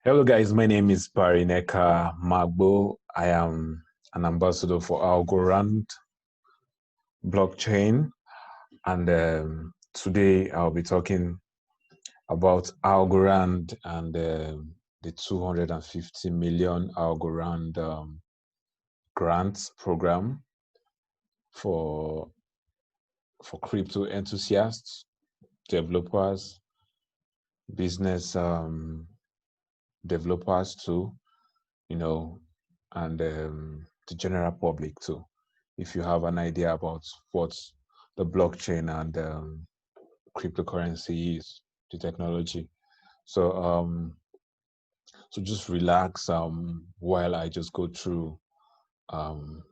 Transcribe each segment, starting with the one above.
Hello guys, my name is Parineka Magbo. I am an ambassador for Algorand blockchain, and today I'll be talking about Algorand and the 250 million Algorand grants program for crypto enthusiasts, developers, business developers too, you know, and the general public too. If you have an idea about what the blockchain and cryptocurrency is, the technology. So so just relax while I just go through um,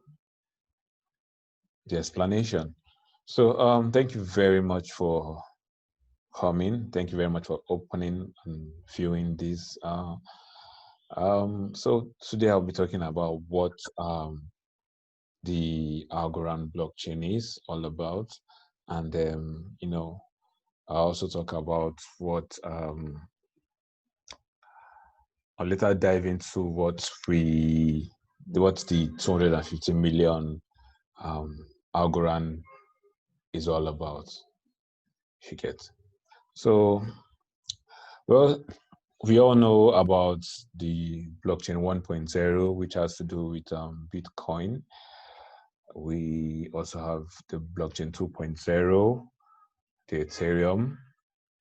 the explanation. So thank you very much for coming. Thank you very much for opening and viewing this. So today I'll be talking about what the Algorand blockchain is all about, and I also talk about I'll later dive into what the 250 million Algorand is all about. If you get so, well, we all know about the blockchain 1.0, which has to do with Bitcoin. We also have the blockchain 2.0, the Ethereum.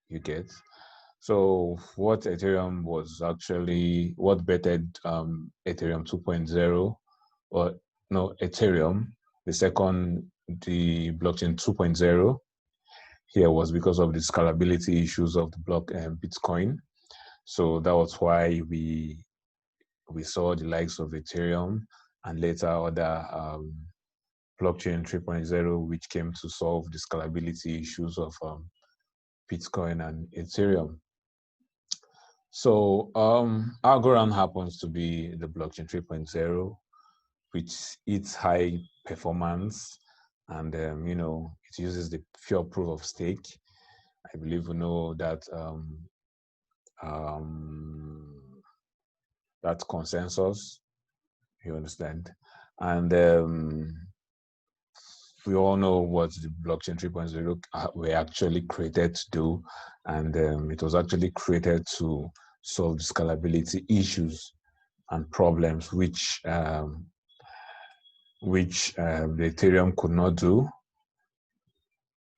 You get. So what Ethereum was actually, what bettered Ethereum 2.0, or no, Ethereum, the blockchain 2.0 here was because of the scalability issues of the Bitcoin. So that was why we saw the likes of Ethereum and later other blockchain 3.0, which came to solve the scalability issues of Bitcoin and Ethereum. So Algorand happens to be the blockchain 3.0, which its high performance, and it uses the pure proof of stake. I believe we know that that consensus. You understand, and we all know what the blockchain 3.0 were actually created to do, and it was actually created to solve the scalability issues and problems which the Ethereum could not do.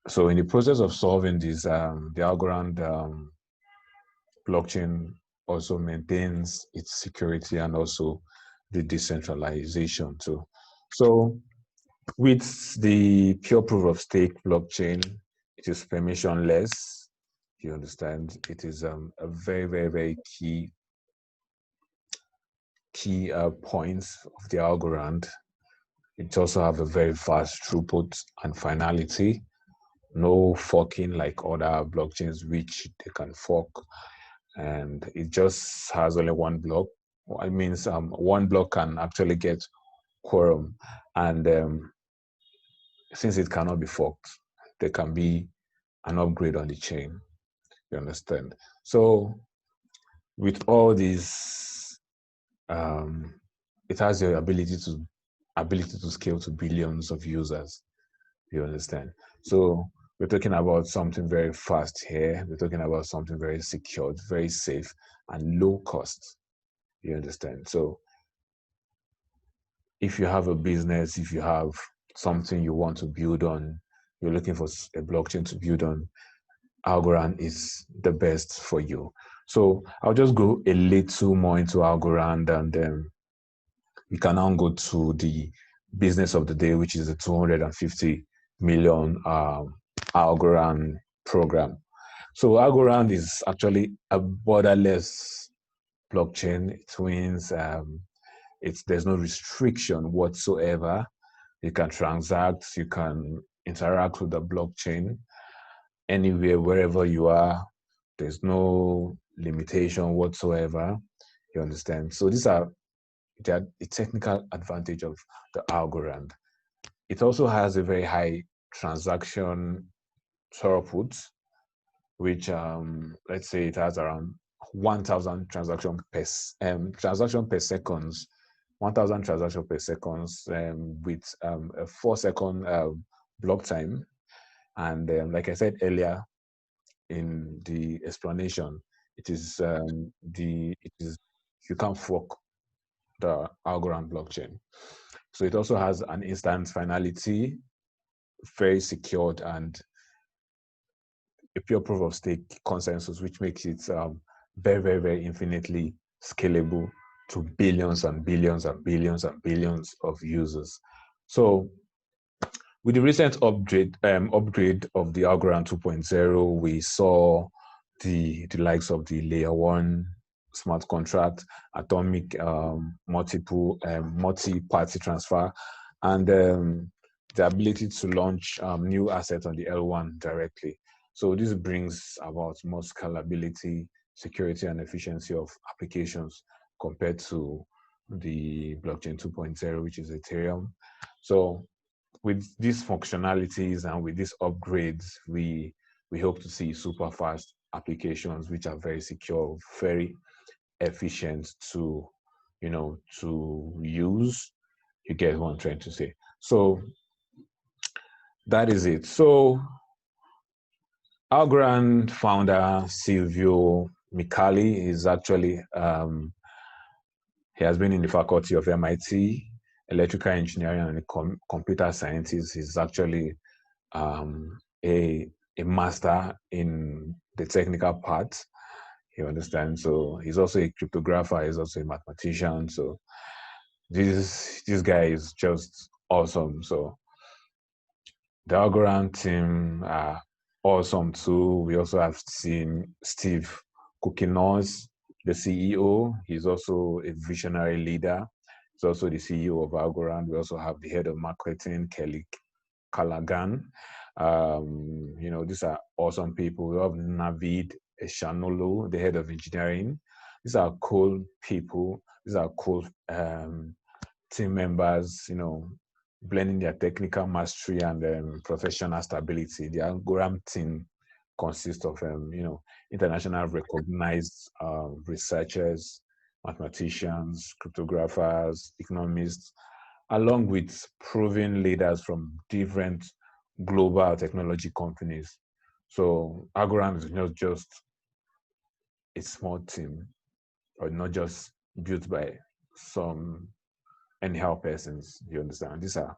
So in the process of solving this, the Algorand blockchain also maintains its security and also the decentralization too. So with the pure proof of stake blockchain, it is permissionless. You understand? It is a very, very, very key points of the Algorand. It also have a very fast throughput and finality. No forking like other blockchains, which they can fork, and it just has only one block. It means one block can actually get quorum, and since it cannot be forked, there can be an upgrade on the chain. You understand? So with all these, it has the ability to scale to billions of users. You understand? So we're talking about something very fast here. We're talking about something very secured, very safe, and low cost. You understand? So if you have a business, if you have something you want to build on, you're looking for a blockchain to build on, Algorand is the best for you. So I'll just go a little more into Algorand, and then we can now go to the business of the day, which is the 250 million Algorand program. So Algorand is actually a borderless blockchain. It means there's no restriction whatsoever. You can transact, you can interact with the blockchain anywhere, wherever you are. There's no limitation whatsoever. You understand? So these are the technical advantage of the Algorand. It also has a very high transaction throughput, which let's say it has around 1,000 transaction per seconds, 1,000 transactions per seconds, with a 4-second block time. And like I said earlier in the explanation, it is you can't fork the Algorand blockchain. So it also has an instant finality, very secured, and a pure proof of stake consensus, which makes it very, very, very infinitely scalable to billions and billions and billions and billions of users. So with the recent upgrade of the Algorand 2.0, we saw the likes of the layer 1 smart contract, atomic multi-party transfer, and the ability to launch new assets on the L1 directly. So this brings about more scalability, security, and efficiency of applications compared to the blockchain 2.0, which is Ethereum. So with these functionalities and with these upgrades, we hope to see super fast applications which are very secure, very efficient to use. You get what I'm trying to say. So that is it. So Algorand founder Silvio Micali is actually he has been in the faculty of MIT, electrical engineering and computer sciences. He's actually a master in the technical part. You understand? So he's also a cryptographer. He's also a mathematician. So this guy is just awesome. So the Algorand team are awesome too. We also have seen Steve Kukinos, the CEO. He's also a visionary leader. He's also the CEO of Algorand. We also have the head of marketing, Kelly Callaghan. These are awesome people. We have Navid Eshanolo, the head of engineering. These are cool people. These are cool team members, blending their technical mastery and professional stability. The Algorand team consists of, international recognized researchers, mathematicians, cryptographers, economists, along with proven leaders from different global technology companies. So Algorand is not just a small team, or not just built by some anyhow persons. You understand? These are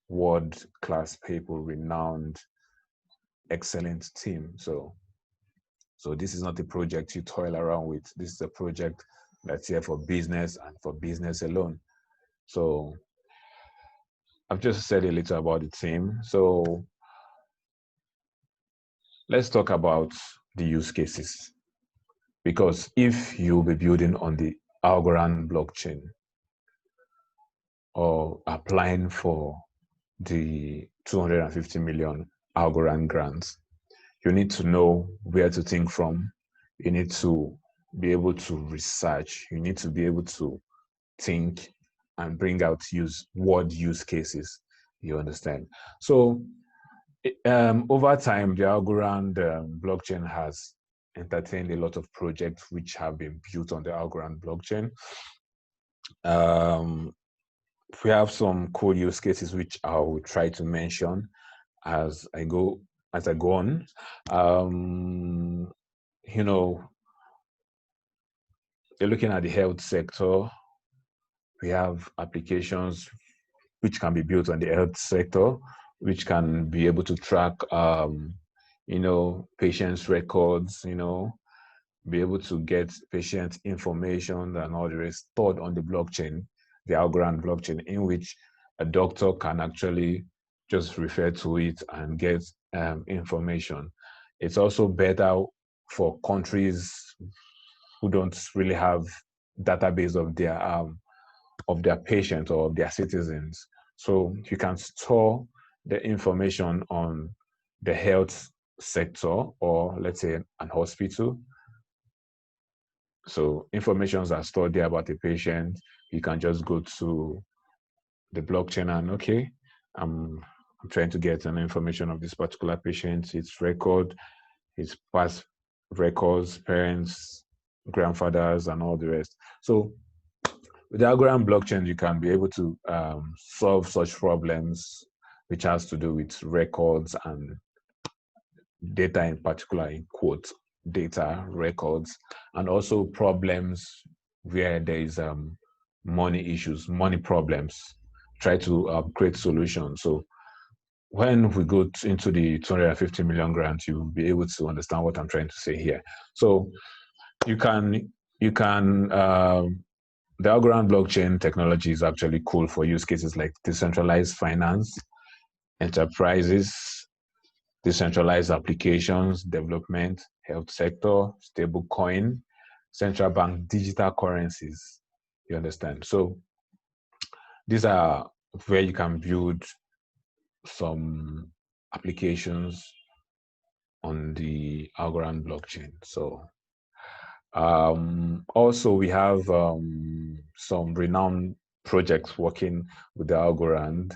world-class people, renowned, excellent team. So this is not a project you toil around with. This is a project that's here for business and for business alone. So I've just said a little about the team. So let's talk about the use cases. Because if you'll be building on the Algorand blockchain or applying for the 250 million Algorand grants, you need to know where to think from. You need to be able to research. You need to be able to think and bring out word use cases. You understand? So over time, the Algorand blockchain has entertained a lot of projects which have been built on the Algorand blockchain. We have some cool use cases which I will try to mention as I go on. You're looking at the health sector. We have applications which can be built on the health sector, which can be able to track, patients' records, be able to get patient information and all the rest stored on the blockchain, the Algorand blockchain, in which a doctor can actually just refer to it and get information. It's also better for countries who don't really have database of their patients or of their citizens. So you can store the information on the health sector, or let's say an hospital. So informations are stored there about the patient. You can just go to the blockchain and, okay, I'm trying to get an information of this particular patient, its record, his past records, parents, grandfathers and all the rest. So with the Algorand blockchain, you can be able to solve such problems, which has to do with records and data, in particular, in quotes, data, records, and also problems where there is money issues, money problems. Try to create solutions. So when we go into the 250 million grant, you'll be able to understand what I'm trying to say here. So you can the Algorand blockchain technology is actually cool for use cases like decentralized finance, enterprises, decentralized applications, development, health sector, stable coin, central bank digital currencies. You understand? So these are where you can build some applications on the Algorand blockchain. So also we have some renowned projects working with the Algorand.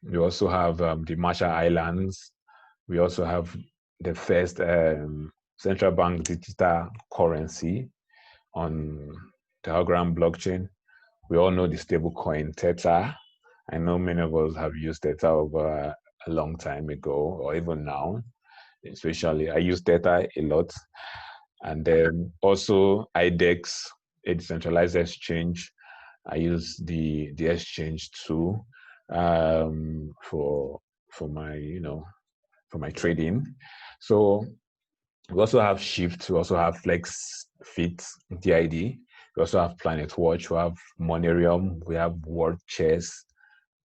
We also have the Marshall Islands. We also have the first central bank digital currency on the Algorand blockchain. We all know the stable coin Theta. I know many of us have used Theta over a long time ago, or even now. Especially, I use Theta a lot. And then also IDEX, a decentralized exchange. I use the exchange too for my for my trading. So we also have Shift. We also have Flex Fit DID. We also have Planet Watch. We have Monerium. We have World Chess,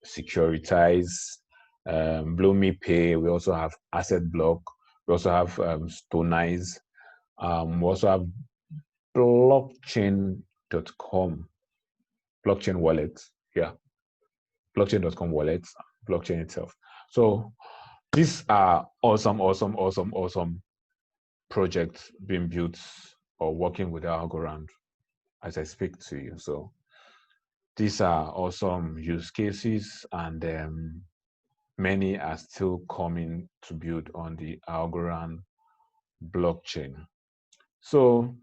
Securitize, Blow Me Pay. We also have Asset Block. We also have Stonize. We also have blockchain.com, blockchain wallet. Yeah, blockchain.com wallet, blockchain itself. So these are awesome projects being built or working with Algorand as I speak to you. So these are awesome use cases, and many are still coming to build on the Algorand blockchain. So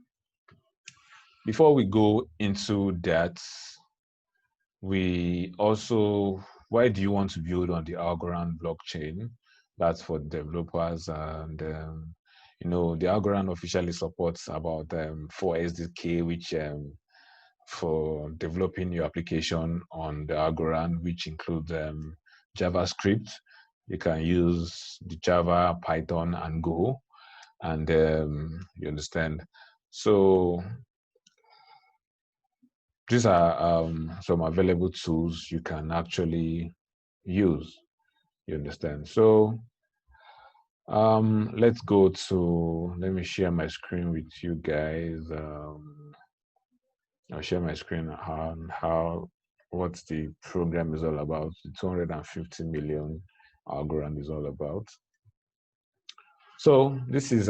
before we go into that, we also, why do you want to build on the Algorand blockchain? That's for developers, and the Algorand officially supports about 4 SDK, which for developing your application on the Algorand, which includes JavaScript. You can use the Java, Python, and Go, and you understand. So these are some available tools you can actually use. You understand? So let's go to, let me share my screen with you guys. I'll share my screen on what the program is all about. The 250 million Algorand is all about. So this is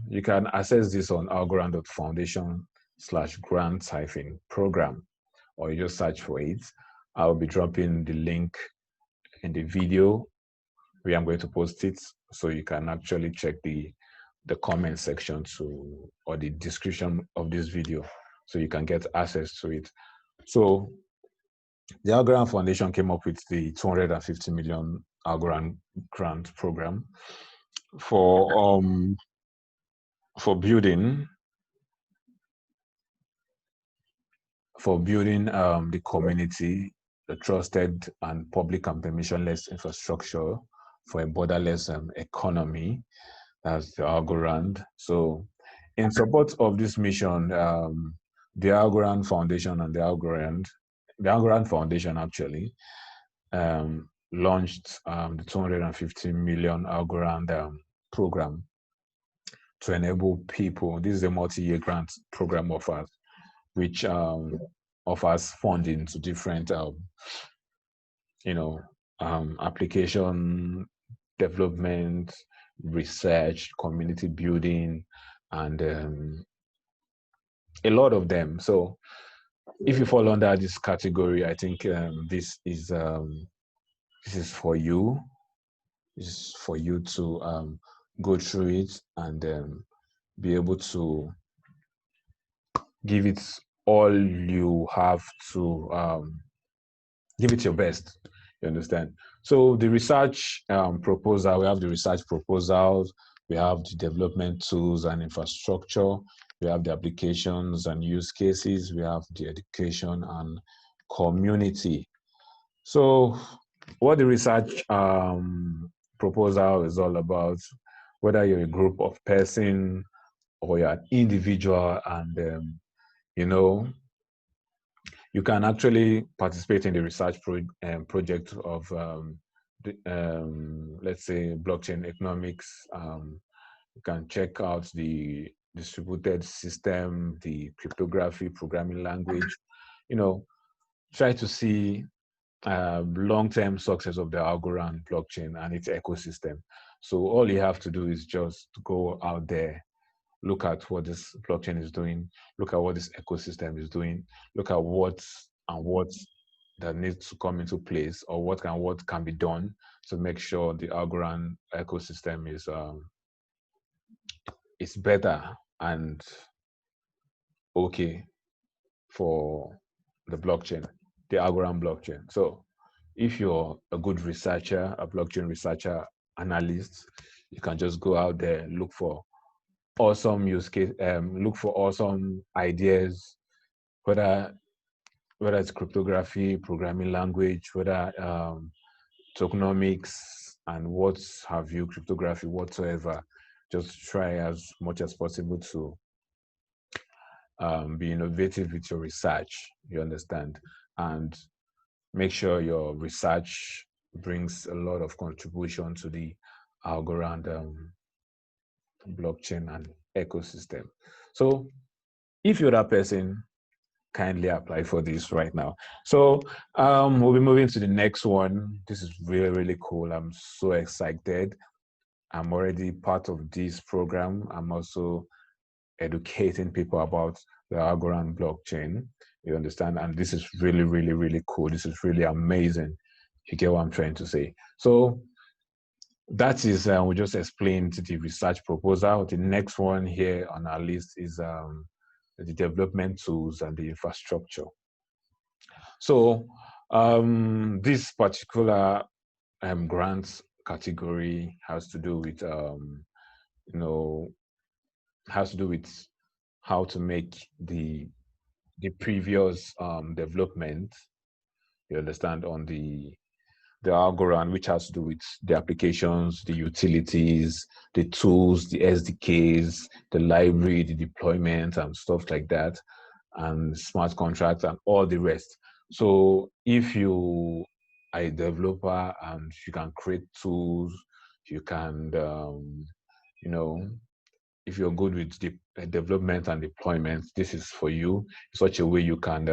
you can access this on algorand.foundation/grants-program, or you just search for it. I'll be dropping the link in the video where I'm going to post it, so you can actually check the comment section or the description of this video, so you can get access to it. So the Algorand Foundation came up with the 250 million Algorand grant program for building the community, the trusted and public and permissionless infrastructure for a borderless economy. That's the Algorand. So in support of this mission, the Algorand Foundation and the Algorand Foundation actually launched the 250 million Algorand program to enable people. This is a multi-year grant program offers, which offers funding to different, application development, research, community building, and a lot of them. So if you fall under this category, I think this is for you. This is for you to go through it and be able to give it all you have to give it your best. You understand? So the research proposal, we have the research proposals, we have the development tools and infrastructure, we have the applications and use cases, we have the education and community. So what the research proposal is all about, whether you're a group of person or you're an individual, and you know, you can actually participate in the research project of, let's say, blockchain economics. You can check out the distributed system, the cryptography, programming language, you know, try to see long-term success of the Algorand blockchain and its ecosystem. So all you have to do is just go out there, look at what this blockchain is doing, look at what this ecosystem is doing, look at what that needs to come into place, or what can be done to make sure the Algorand ecosystem is better and okay for the blockchain, the Algorand blockchain. So if you're a good researcher, a blockchain researcher, analyst, you can just go out there, look for awesome use case, look for awesome ideas, whether it's cryptography, programming language, whether tokenomics and what have you, cryptography whatsoever. Just try as much as possible to be innovative with your research, you understand, and make sure your research brings a lot of contribution to the Algorand blockchain and ecosystem. So if you're that person, kindly apply for this right now. So we'll be moving to the next one. This is really, really cool. I'm so excited. I'm already part of this program. I'm also educating people about the Algorand blockchain. You understand? And this is really, really, really cool. This is really amazing. You get what I'm trying to say? So that is, we just explained the research proposal. The next one here on our list is the development tools and the infrastructure. So this particular grants category has to do with, you know, has to do with how to make the previous development, you understand, on the Algorand, which has to do with the applications, the utilities, the tools, the SDKs, the library, the deployment, and stuff like that, and smart contracts and all the rest. So if you are a developer and you can create tools, you can, you know, if you're good with the development and deployment, this is for you. In such a way you can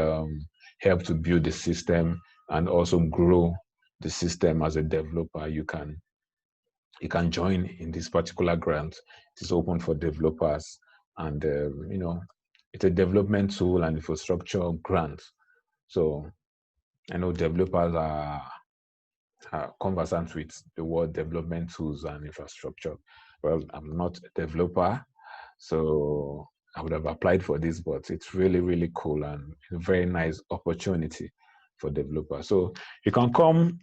help to build the system and also grow the system as a developer. You can join in this particular grant. It is open for developers, and you know, it's a development tool and infrastructure grant. So I know developers are conversant with the word development tools and infrastructure. Well, I'm not a developer, so I would have applied for this, but it's really, really cool and a very nice opportunity for developers. So you can come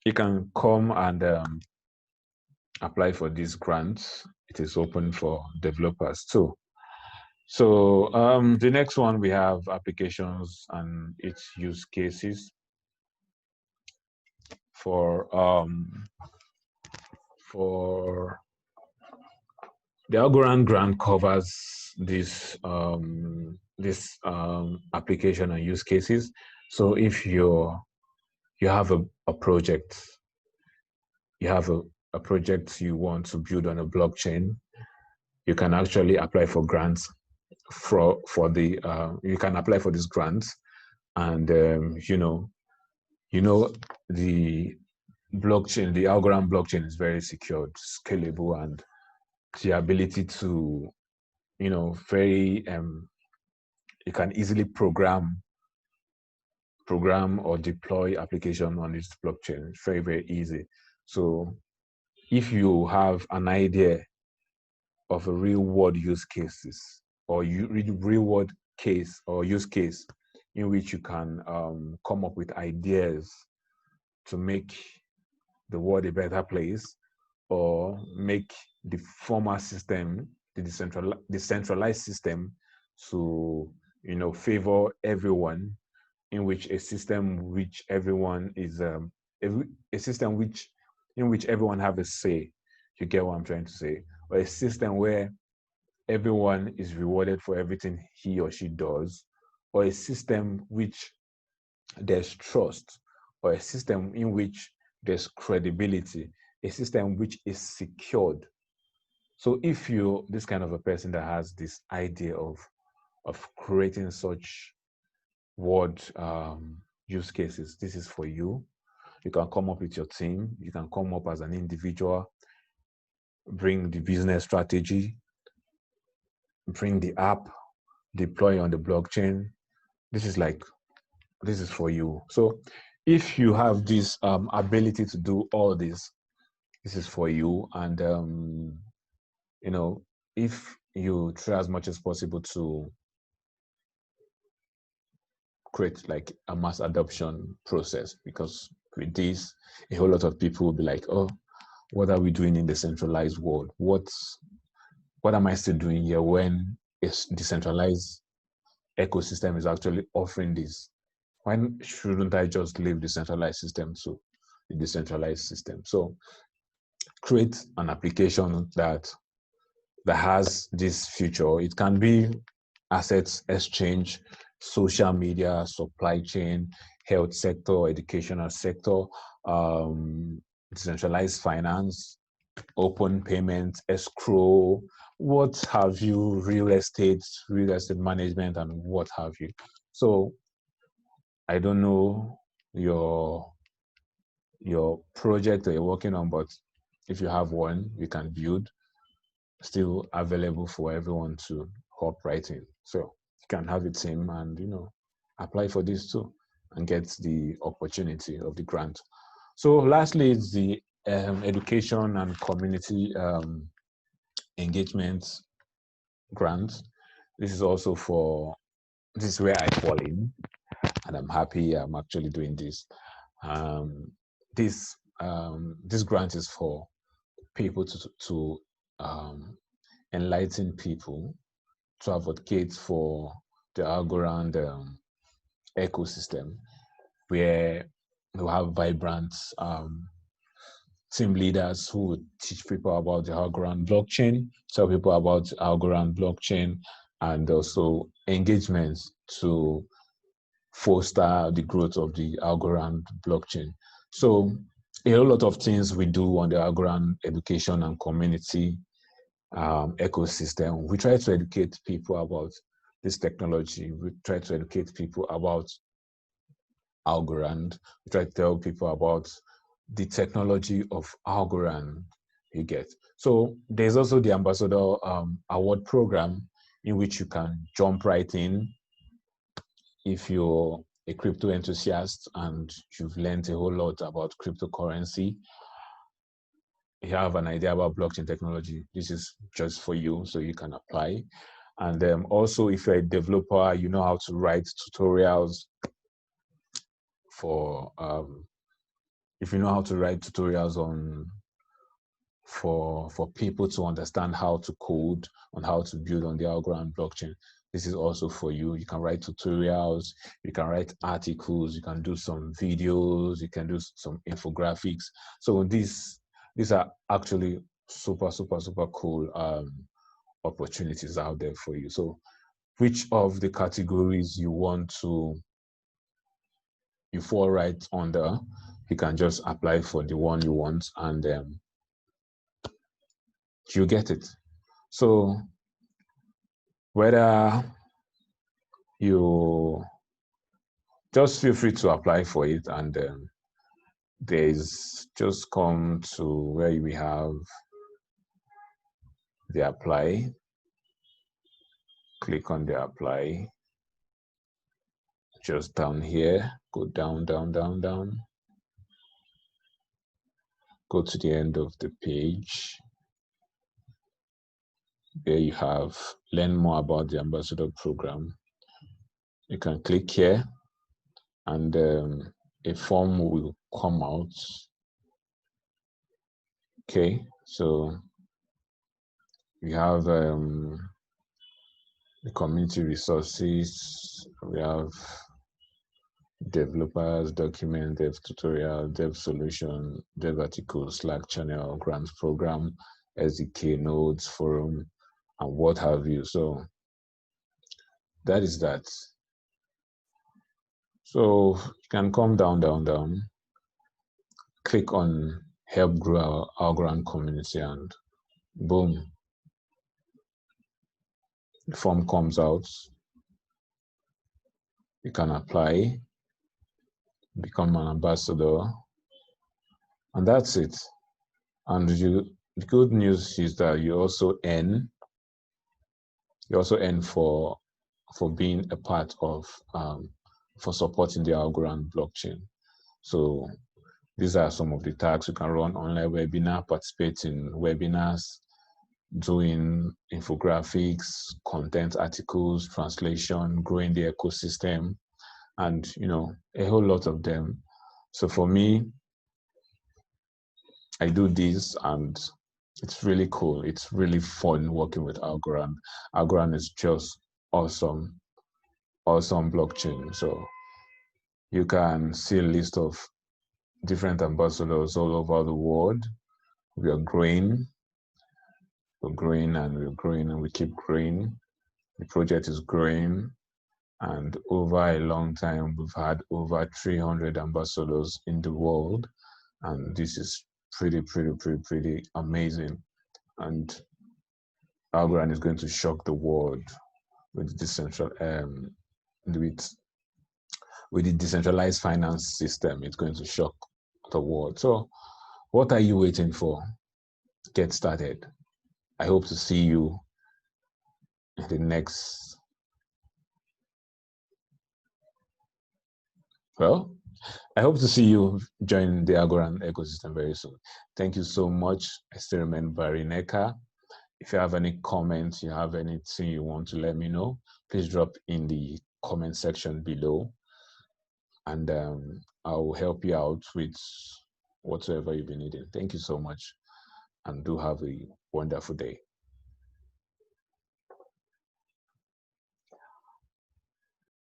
and apply for these grants. It is open for developers too. So the next one, we have applications and its use cases. For the Algorand grant covers this application and use cases. So if you have a project, you have a project you want to build on a blockchain, you can actually apply for grants you can apply for these grants, and you know the blockchain, the Algorand blockchain is very secured, scalable, and the ability to, you know, very you can easily program or deploy application on this blockchain. It's very, very easy. So if you have an idea of a real world use cases, or real world case or use case in which you can come up with ideas to make the world a better place, or make the former system, the decentralized system, to favor everyone, in which a system which everyone is a system which in which everyone have a say. You get what I'm trying to say? Or a system where everyone is rewarded for everything he or she does, or a system which there's trust, or a system in which there's credibility, a system which is secured. So if you're this kind of a person that has this idea of creating such word use cases, this is for you. You can come up with your team. You can come up as an individual, bring the business strategy, bring the app, deploy on the blockchain. This is for you. So if you have this ability to do all this is for you. And if you try as much as possible to create like a mass adoption process, because with this, a whole lot of people will be like, oh, what are we doing in the centralized world? What am I still doing here when a decentralized ecosystem is actually offering this? Why shouldn't I just leave the centralized system to the decentralized system? So create an application that has this feature. It can be assets exchange, social media, supply chain, health sector, educational sector, decentralized finance, open payment, escrow, what have you, real estate management, and what have you. So I don't know your project that you're working on, but if you have one, you can build, still available for everyone to hop right in. So you can have a team and apply for this too and get the opportunity of the grant. So lastly, it's the education and community engagement grant. This is also this is where I fall in, and I'm happy I'm actually doing this. This grant is for people to enlighten people, to advocate for the Algorand ecosystem, where we have vibrant team leaders who would teach people about the Algorand blockchain, tell people about Algorand blockchain, and also engagements to foster the growth of the Algorand blockchain. So a whole lot of things we do on the Algorand education and community ecosystem. We try to educate people about this technology. We try to educate people about Algorand. We try to tell people about the technology of Algorand, you get. So there's also the Ambassador Award Program, in which you can jump right in if you're a crypto enthusiast and you've learned a whole lot about cryptocurrency. You have an idea about blockchain technology. This is just for you, so you can apply. And also, if you're a developer, you know how to write tutorials for if you know how to write tutorials for people to understand how to code, on how to build on the Algorand blockchain, this is also for you. You can write tutorials, you can write articles, you can do some videos, you can do some infographics. So these are actually super cool opportunities out there for you. So which of the categories you fall right under, you can just apply for the one you want, and you get it. So whether you just feel free to apply for it, and there's just come to where we have the apply. Click on the apply. Just down here, go down. Go to the end of the page. There you have learn more about the Ambassador Program. You can click here and a form will come out. Okay, so we have the community resources, we have developers, document, dev tutorial, dev solution, dev articles, Slack channel, grants program, SDK nodes, forum, and what have you. So that is that. So you can come down, click on help grow our Algorand community, and boom, the form comes out. You can apply, become an ambassador, and that's it. And the good news is that you also earn for being a part of for supporting the Algorand blockchain. So these are some of the tasks. You can run online webinar, participate in webinars, doing infographics, content articles, translation, growing the ecosystem, and a whole lot of them. So for me, I do this and it's really cool. It's really fun working with Algorand. Algorand is just awesome blockchain. So you can see a list of different ambassadors all over the world. We are growing, and we keep growing. The project is growing, and over a long time, we've had over 300 ambassadors in the world, and this is pretty amazing. And Algorand is going to shock the world with with the decentralized finance system. It's going to shock the world. So what are you waiting for? Get started. I hope to see you in the next, I hope to see you join the Algorand ecosystem very soon. Thank you so much. I still remain Barry Necker. If you have any comments, you have anything you want to let me know, please drop in the comment section below, and I will help you out with whatsoever you've been needing. Thank you so much, and do have a wonderful day.